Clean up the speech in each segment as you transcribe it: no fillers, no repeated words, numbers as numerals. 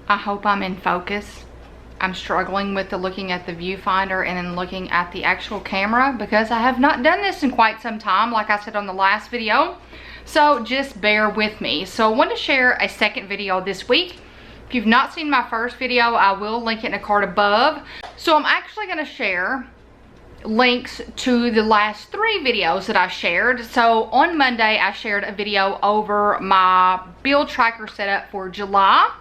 I hope I'm in focus. I'm struggling with looking at the viewfinder and then looking at the actual camera because I have not done this in quite some time, like I said on the last video. So just bear with me. So I want to share a second video this week. If you've not seen my first video, I will link it in a card above. So I'm actually going to share links to the last 3 videos that I shared. So on Monday, I shared a video over my bill tracker setup for July.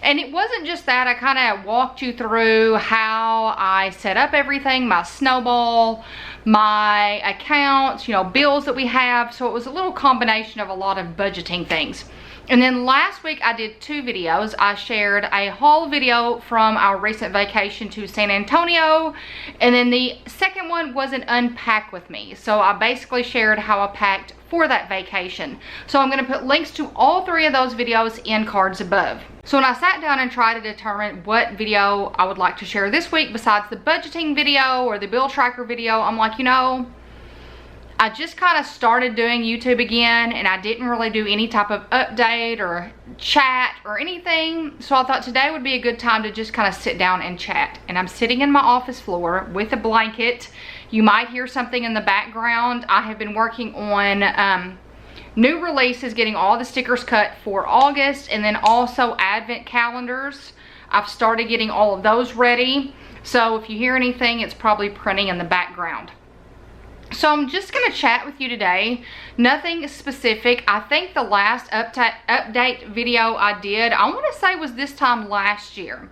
And it wasn't just that, I kind of walked you through how I set up everything, my snowball, my accounts, you know, bills that we have. So it was a little combination of a lot of budgeting things. And then last week I did 2 videos. I shared a haul video from our recent vacation to San Antonio. And then the second one was an unpack with me. So I basically shared how I packed for that vacation. So I'm going to put links to all 3 of those videos in cards above. So when I sat down and tried to determine what video I would like to share this week besides the budgeting video or the bill tracker video, I'm like, you know, I just kind of started doing YouTube again and I didn't really do any type of update or chat or anything. So I thought today would be a good time to just kind of sit down and chat. And I'm sitting in my office floor with a blanket. You might hear something in the background. I have been working on new releases, getting all the stickers cut for August, and then also advent calendars. I've started getting all of those ready. So if you hear anything, it's probably printing in the background. So I'm just going to chat with you today. Nothing specific. I think the last update video I did, I want to say was this time last year.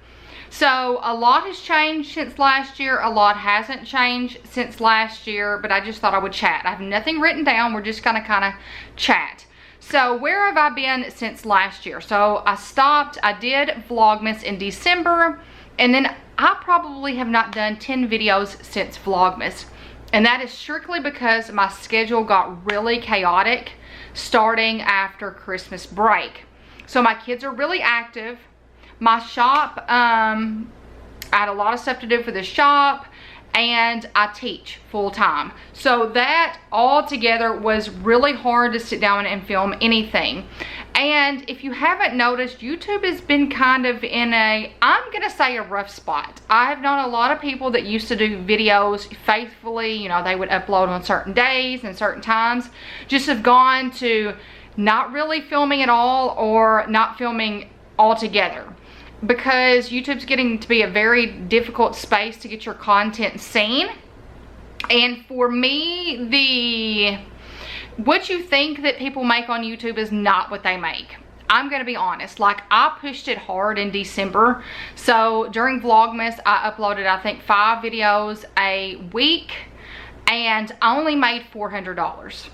So a lot has changed since last year. A lot hasn't changed since last year, but I just thought I would chat. I have nothing written down. We're just going to kind of chat. So where have I been since last year? So I did Vlogmas in December, and then I probably have not done 10 videos since Vlogmas. And that is strictly because my schedule got really chaotic starting after Christmas break. So my kids are really active. My shop, I had a lot of stuff to do for the shop, and I teach full time. So that all together was really hard to sit down and film anything. And if you haven't noticed, YouTube has been kind of in a, I'm gonna say, a rough spot. I've known a lot of people that used to do videos faithfully, you know, they would upload on certain days and certain times, just have gone to not really filming at all or not filming altogether. Because YouTube's getting to be a very difficult space to get your content seen. And for me, what you think that people make on YouTube is not what they make. I'm gonna be honest, like I pushed it hard in December. So during Vlogmas, I uploaded I think 5 videos a week and I only made $400.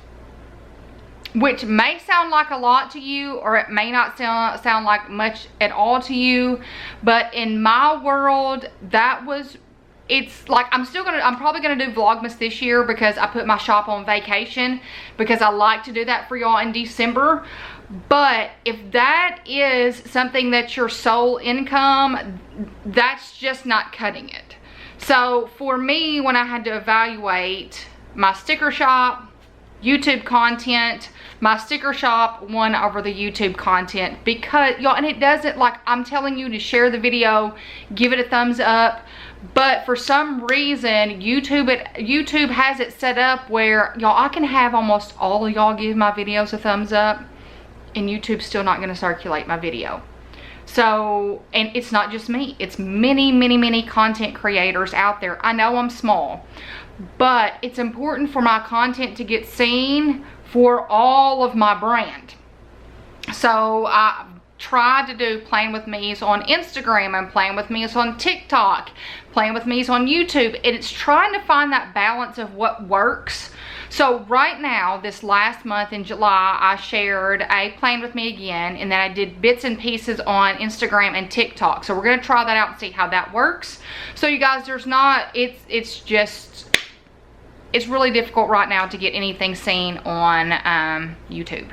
Which may sound like a lot to you, or it may not sound like much at all to you, but in my world, it's like I'm probably gonna do Vlogmas this year because I put my shop on vacation because I like to do that for y'all in December. But if that is something that's your sole income, that's just not cutting it. So for me, when I had to evaluate my sticker shop, YouTube content, my sticker shop won over the YouTube content because y'all, and it doesn't, like I'm telling you to share the video, give it a thumbs up, but for some reason YouTube has it set up where y'all, I can have almost all of y'all give my videos a thumbs up and YouTube's still not going to circulate my video. So, and it's not just me, it's many content creators out there. I know I'm small, but it's important for my content to get seen for all of my brand. So I tried to do Playing With Me's on Instagram and Playing With Me's on TikTok, Playing With Me's on YouTube, and it's trying to find that balance of what works. So right now, this last month in July, I shared a Playing With Me again, and then I did bits and pieces on Instagram and TikTok. So we're gonna try that out and see how that works. So you guys, it's really difficult right now to get anything seen on YouTube.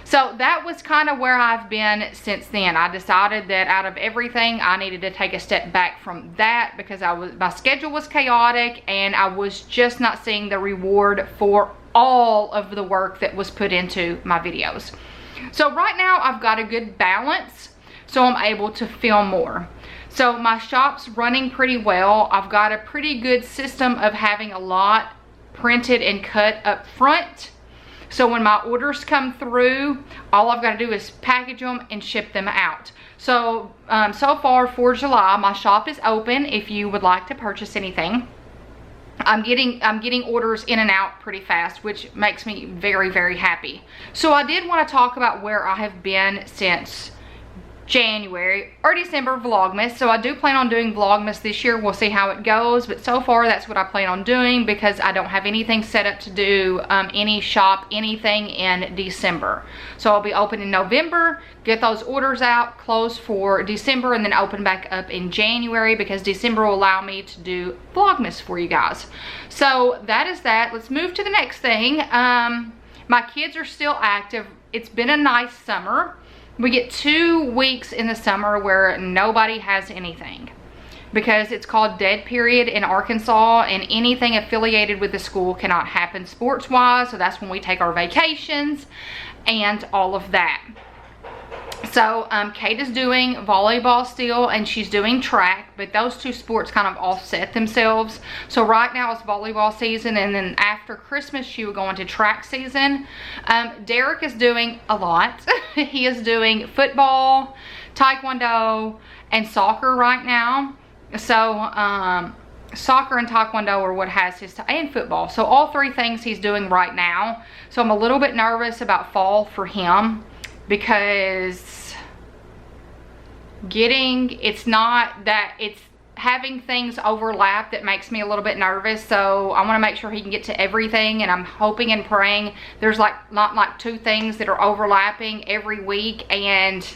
So that was kind of where I've been since then. I decided that out of everything, I needed to take a step back from that because my schedule was chaotic and I was just not seeing the reward for all of the work that was put into my videos. So right now I've got a good balance. so I'm able to film more. So my shop's running pretty well. I've got a pretty good system of having a lot printed and cut up front. So when my orders come through, all I've got to do is package them and ship them out. So, so far for July, my shop is open if you would like to purchase anything. I'm getting orders in and out pretty fast, which makes me very, very happy. So I did want to talk about where I have been since January or December Vlogmas. So I do plan on doing Vlogmas this year. We'll see how it goes, but so far that's what I plan on doing because I don't have anything set up to do any shop anything in December. So I'll be open in November, get those orders out, close for December, and then open back up in January because December will allow me to do Vlogmas for you guys. So that is that. Let's move to the next thing. My kids are still active. It's been a nice summer. We get 2 weeks in the summer where nobody has anything because it's called dead period in Arkansas, and anything affiliated with the school cannot happen sports-wise. So that's when we take our vacations and all of that. So Kate is doing volleyball still, and she's doing track, but those two sports kind of offset themselves. So right now it's volleyball season, and then after Christmas she will go into track season. Derek is doing a lot. He is doing football, taekwondo, and soccer right now. So soccer and taekwondo are what has his and football. So all 3 things he's doing right now. So I'm a little bit nervous about fall for him, because it's not that it's having things overlap that makes me a little bit nervous. So I want to make sure he can get to everything, and I'm hoping and praying there's not like 2 things that are overlapping every week, and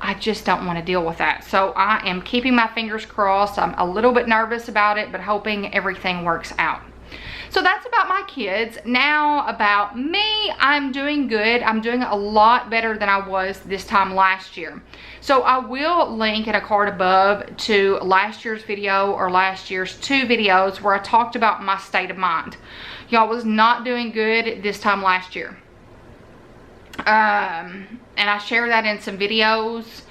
I just don't want to deal with that. So I am keeping my fingers crossed. I'm a little bit nervous about it, but hoping everything works out. So that's about my kids. Now about me, I'm doing good. I'm doing a lot better than I was this time last year. So I will link in a card above to last year's video or last year's 2 videos where I talked about my state of mind. Y'all, was not doing good this time last year. And I share that in some videos.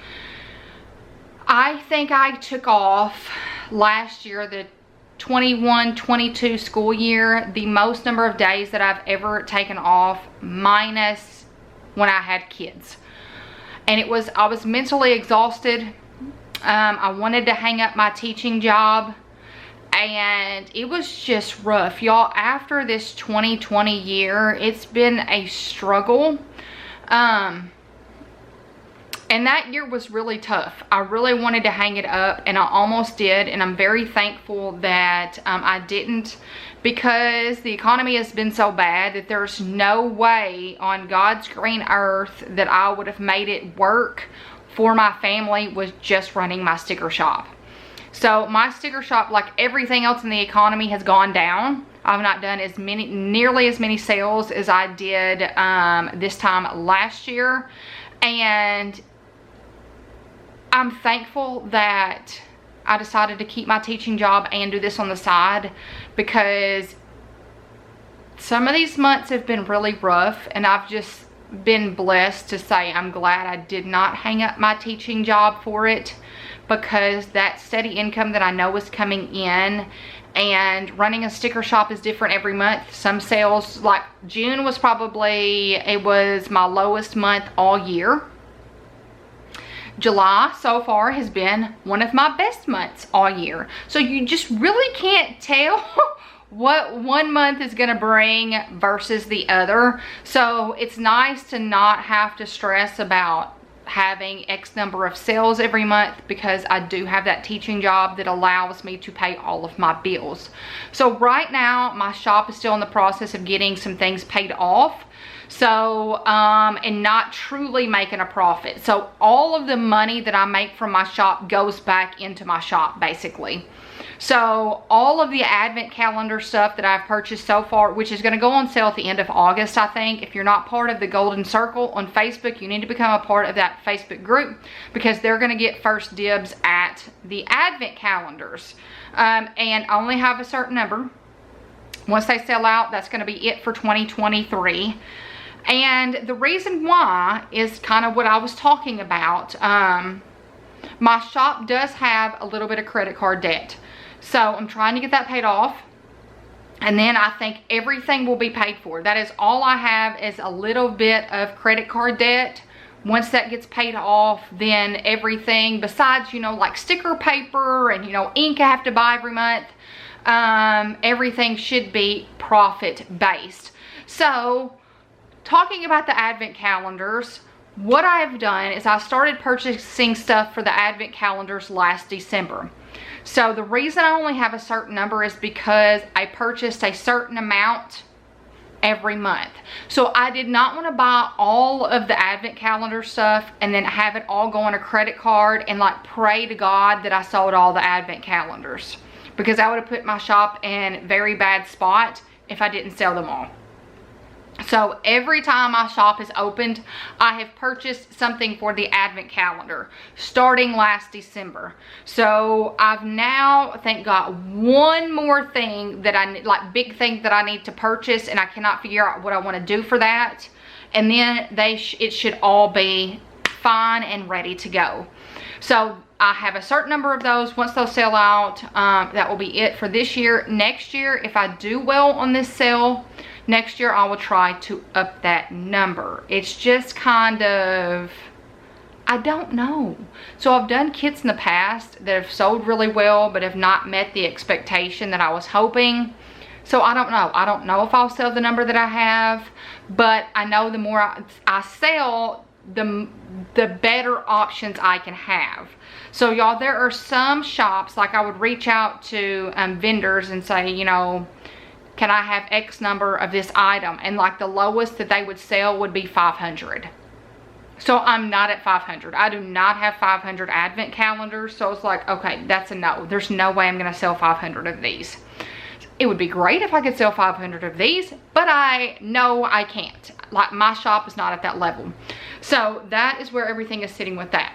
I think I took off last year, the 21-22 school year, the most number of days that I've ever taken off, minus when I had kids. And I was mentally exhausted. I wanted to hang up my teaching job, and it was just rough, y'all. After this 2020 year, it's been a struggle. And that year was really tough. I really wanted to hang it up, and I almost did, and I'm very thankful that I didn't, because the economy has been so bad that there's no way on God's green earth that I would have made it work for my family with just running my sticker shop. So my sticker shop, like everything else in the economy, has gone down. I've not done nearly as many sales as I did this time last year, and I'm thankful that I decided to keep my teaching job and do this on the side, because some of these months have been really rough, and I've just been blessed to say I'm glad I did not hang up my teaching job for it, because that steady income that I know is coming in, and running a sticker shop is different every month. Some sales, like June was it was my lowest month all year. July so far has been one of my best months all year. So you just really can't tell what one month is going to bring versus the other. So it's nice to not have to stress about having X number of sales every month, because I do have that teaching job that allows me to pay all of my bills. So right now my shop is still in the process of getting some things paid off. So, and not truly making a profit. So all of the money that I make from my shop goes back into my shop, basically. So all of the advent calendar stuff that I've purchased so far, which is going to go on sale at the end of August, I think. If you're not part of the Golden Circle on Facebook, you need to become a part of that Facebook group, because they're going to get first dibs at the advent calendars. And I only have a certain number. Once they sell out, that's going to be it for 2023. And the reason why is kind of what I was talking about. My shop does have a little bit of credit card debt. So I'm trying to get that paid off. And then I think everything will be paid for. That is all I have, is a little bit of credit card debt. Once that gets paid off, then everything besides, you know, like sticker paper and, you know, ink I have to buy every month, everything should be profit based. So talking about the advent calendars, what I've done is I started purchasing stuff for the advent calendars last December. So the reason I only have a certain number is because I purchased a certain amount every month. So I did not want to buy all of the advent calendar stuff and then have it all go on a credit card and like pray to God that I sold all the advent calendars, because I would have put my shop in a very bad spot if I didn't sell them all. So every time my shop is opened, I have purchased something for the advent calendar starting last December. So I've now, I think, got one more thing that I need, like big thing that I need to purchase, and I cannot figure out what I want to do for that. And then it should all be fine and ready to go. So I have a certain number of those. Once those sell out, that will be it for this year. Next year, if I do well on this sale, next year I will try to up that number. It's just kind of, I don't know. So I've done kits in the past that have sold really well but have not met the expectation that I was hoping. So I don't know. I don't know if I'll sell the number that I have, but I know the more I sell, the better options I can have. So y'all, there are some shops, like I would reach out to vendors and say, you know, can I have X number of this item? And like the lowest that they would sell would be 500. So I'm not at 500. I do not have 500 advent calendars. So it's like, okay, that's a no. There's no way I'm gonna sell 500 of these. It would be great if I could sell 500 of these, but I know I can't. Like, my shop is not at that level. So that is where everything is sitting with that.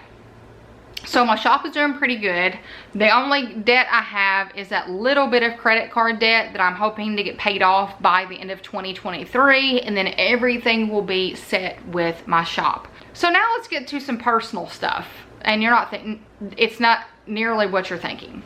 So my shop is doing pretty good. The only debt I have is that little bit of credit card debt that I'm hoping to get paid off by the end of 2023, and then everything will be set with my shop. So now let's get to some personal stuff. And you're not thinking, it's not nearly what you're thinking.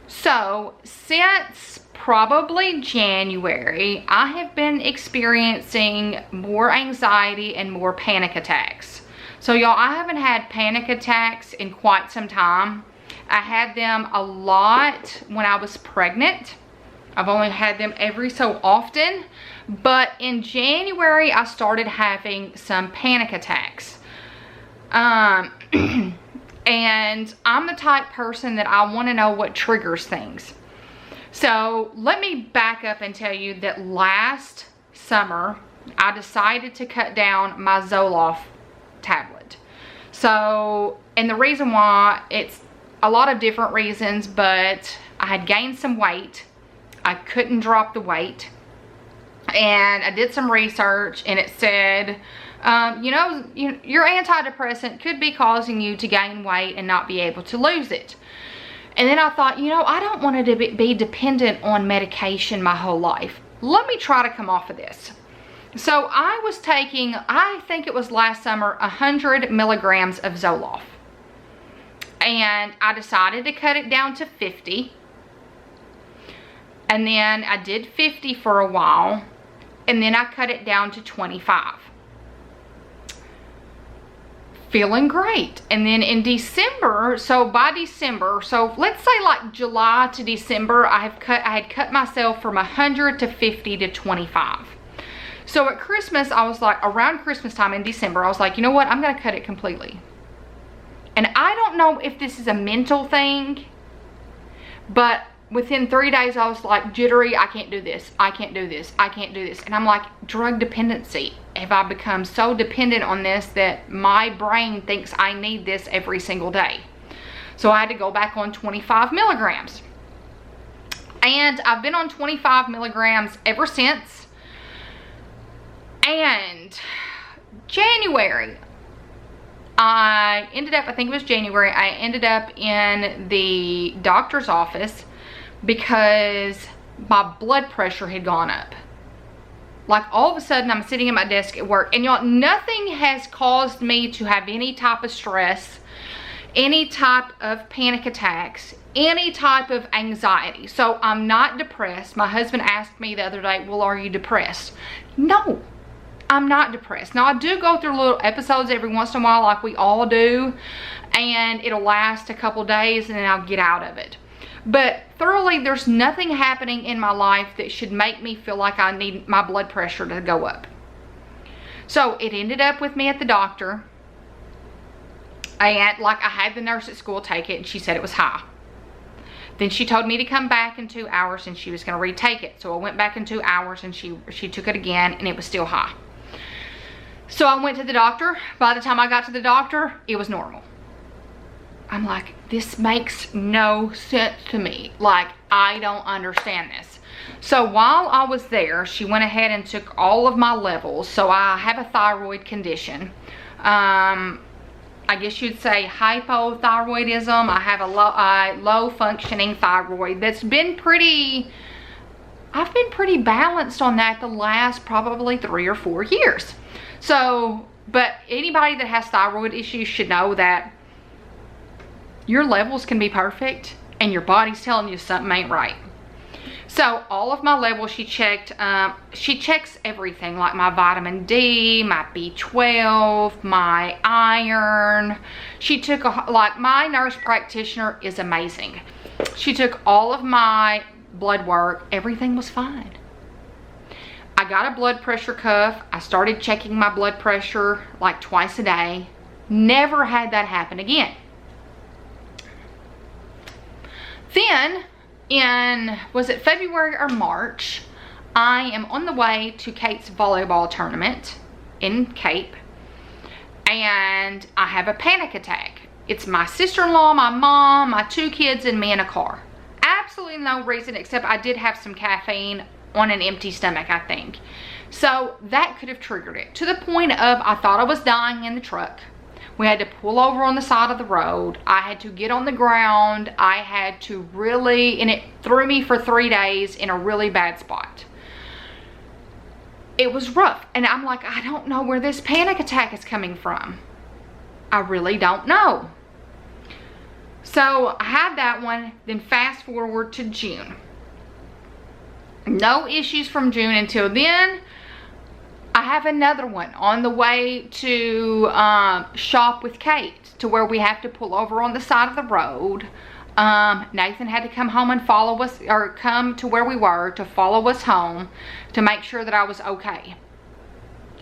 So since probably January, I have been experiencing more anxiety and more panic attacks. So y'all, I haven't had panic attacks in quite some time. I had them a lot when I was pregnant. I've only had them every so often. But in January, I started having some panic attacks. And I'm the type person that I want to know what triggers things. So let me back up and tell you that last summer, I decided to cut down my Zoloft tablet. So, and the reason why, it's a lot of different reasons, but I had gained some weight. I couldn't drop the weight. And I did some research, and it said, you know, your antidepressant could be causing you to gain weight and not be able to lose it. And then I thought, you know, I don't want to be dependent on medication my whole life. Let me try to come off of this. So I was taking, I think it was last summer, 100 milligrams of Zoloft. And I decided to cut it down to 50. And then I did 50 for a while. And then I cut it down to 25. Feeling great. And then in December, so by December, so let's say like July to December, I had cut myself from 100 to 50 to 25. So at Christmas, I was like, around Christmas time in December, I was like, you know what, I'm gonna cut it completely. And I don't know if this is a mental thing, but within 3 days, I was like, jittery, I can't do this, I can't do this, I can't do this. And I'm like, drug dependency. Have I become so dependent on this that my brain thinks I need this every single day? So I had to go back on 25 milligrams. And I've been on 25 milligrams ever since. And January, I ended up, I think it was January, I ended up in the doctor's office because my blood pressure had gone up. Like all of a sudden I'm sitting at my desk at work, and y'all, nothing has caused me to have any type of stress, any type of panic attacks, any type of anxiety. So I'm not depressed. My husband asked me the other day, well, are you depressed? No, I'm not depressed. Now I do go through little episodes every once in a while, like we all do, and it'll last a couple days and then I'll get out of it. But thoroughly, there's nothing happening in my life that should make me feel like I need my blood pressure to go up. So it ended up with me at the doctor. And like I had the nurse at school take it, and she said it was high. Then she told me to come back in 2 hours and she was going to retake it. So I went back in 2 hours and she took it again, and it was still high. So I went to the doctor. By the time I got to the doctor, it was normal. I'm like, this makes no sense to me. Like, I don't understand this. So while I was there, she went ahead and took all of my levels. So I have a thyroid condition. I guess you'd say hypothyroidism. I have a low functioning thyroid that's been I've been pretty balanced on that the last probably 3 or 4 years. So, but anybody that has thyroid issues should know that your levels can be perfect and your body's telling you something ain't right. So all of my levels she checked. She checks everything, like my vitamin D, my B12, my iron. She took like, my nurse practitioner is amazing. She took all of my blood work. Everything was fine. I got a blood pressure cuff. I started checking my blood pressure like twice a day. Never had that happen again. Then in, was it February or March, I am on the way to Kate's volleyball tournament in Cape, and I have a panic attack. It's my sister-in-law, my mom, my 2 kids, and me in a car. Absolutely no reason, except I did have some caffeine on an empty stomach, I think. So that could have triggered it, to the point of I thought I was dying in the truck. We had to pull over on the side of the road. I had to get on the ground. I had to really, and it threw me for 3 days in a really bad spot. It was rough. And I'm like, I don't know where this panic attack is coming from. I really don't know. So I had that one. Then fast forward to June. No issues from June until then. I have another one on the way to shop with Kate, to where we have to pull over on the side of the road. Nathan had to come home and follow us, or come to where we were to follow us home to make sure that I was okay.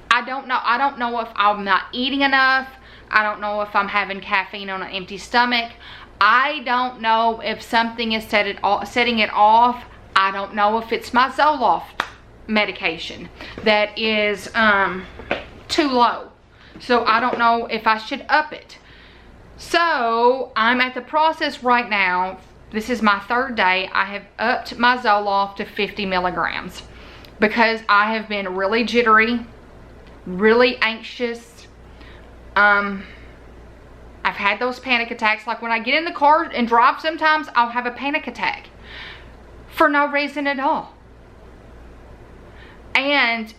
I don't know if I'm not eating enough. I don't know if I'm having caffeine on an empty stomach. I don't know if something is setting it off. I don't know if it's my Zoloft medication that is too low. So I don't know if I should up it. So I'm at the process right now. This is my 3rd day. I have upped my Zoloft to 50 milligrams because I have been really jittery, really anxious. I've had those panic attacks. Like when I get in the car and drive, sometimes I'll have a panic attack for no reason at all. And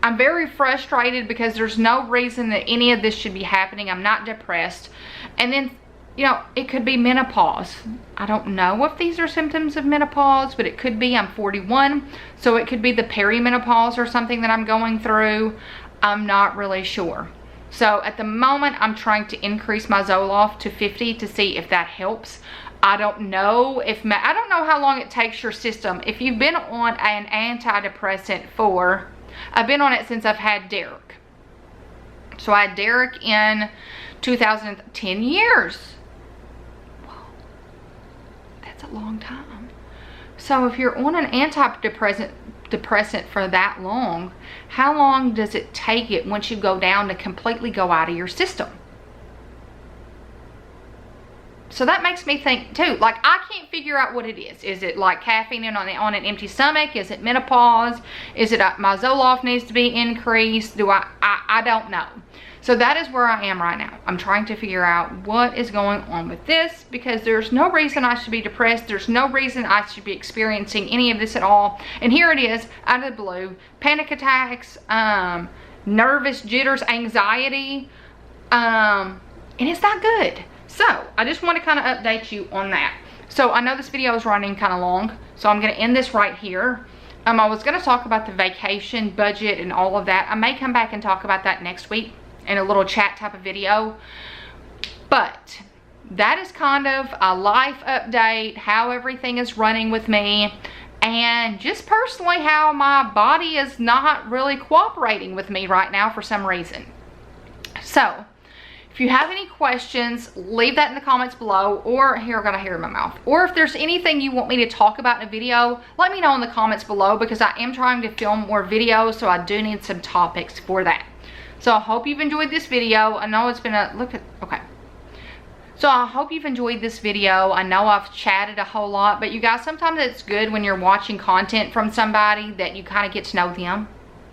I'm very frustrated because there's no reason that any of this should be happening. I'm not depressed. And then, you know, it could be menopause. I don't know if these are symptoms of menopause, but it could be. I'm 41, so it could be the perimenopause or something that I'm going through. I'm not really sure. So at the moment, I'm trying to increase my Zoloft to 50 to see if that helps. I don't know how long it takes your system. If you've been on an antidepressant I've been on it since I've had Derek. So I had Derek in 2010 years. Whoa, that's a long time. So if you're on an antidepressant for that long, how long does it take it once you go down to completely go out of your system? So that makes me think too, like I can't figure out what it is. Is it like caffeine on an empty stomach? Is it menopause? Is it my Zoloft needs to be increased? I I don't know. So that is where I am right now. I'm trying to figure out what is going on with this, because there's no reason I should be depressed. There's no reason I should be experiencing any of this at all. And here it is, out of the blue. Panic attacks, nervous jitters, anxiety, and it's not good. So I just want to kind of update you on that. So I know this video is running kind of long, so I'm going to end this right here. I was going to talk about the vacation budget and all of that. I may come back and talk about that next week in a little chat type of video. But that is kind of a life update, how everything is running with me, and just personally how my body is not really cooperating with me right now for some reason. So if you have any questions, leave that in the comments below, or here, I got a hair in my mouth. Or if there's anything you want me to talk about in a video, let me know in the comments below, because I am trying to film more videos, so I do need some topics for that. So I hope you've enjoyed this video. I know it's been okay. So I hope you've enjoyed this video. I know I've chatted a whole lot, but you guys, sometimes it's good when you're watching content from somebody that you kind of get to know them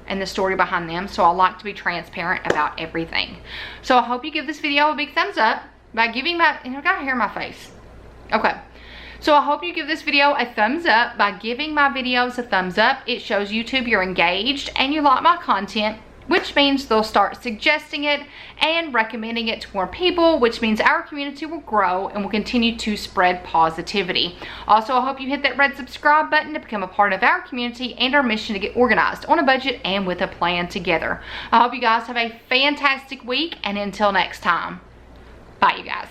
and the story behind them. So I like to be transparent about everything. So I hope you give this video a big thumbs up by giving my, I got hair in my face. Okay. So I hope you give this video a thumbs up by giving my videos a thumbs up. It shows YouTube you're engaged and you like my content, which means they'll start suggesting it and recommending it to more people, which means our community will grow and will continue to spread positivity. Also, I hope you hit that red subscribe button to become a part of our community and our mission to get organized on a budget and with a plan together. I hope you guys have a fantastic week, and until next time, bye you guys.